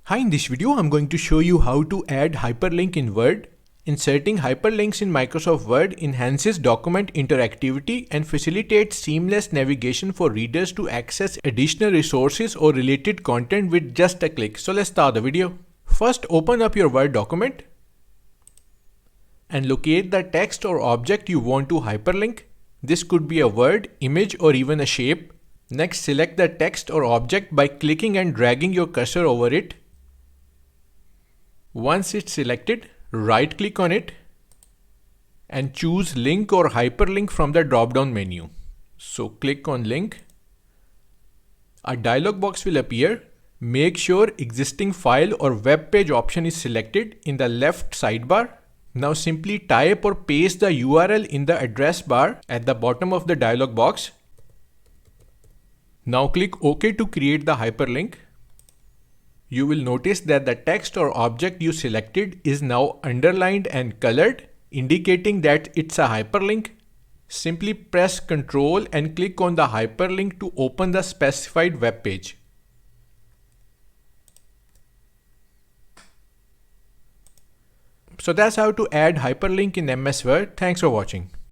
Hi, in this video I'm going to show you how to add hyperlink in Word. Inserting hyperlinks in Microsoft Word enhances document interactivity and facilitates seamless navigation for readers to access additional resources or related content with just a click. So let's start the video. First, open up your Word document and locate the text or object you want to hyperlink. This could be a word, image, or even a shape. Next, select the text or object by clicking and dragging your cursor over it. Once it's selected, right-click on it and choose Link or Hyperlink from the drop-down menu. So click on Link. A dialog box will appear. Make sure existing file or web page option is selected in the left sidebar. Now simply type or paste the URL in the address bar at the bottom of the dialog box. Now click OK to create the hyperlink. You will notice that the text or object you selected is now underlined and colored, indicating that it's a hyperlink. Simply press Ctrl and click on the hyperlink to open the specified web page. So that's how to add hyperlink in MS Word. Thanks for watching.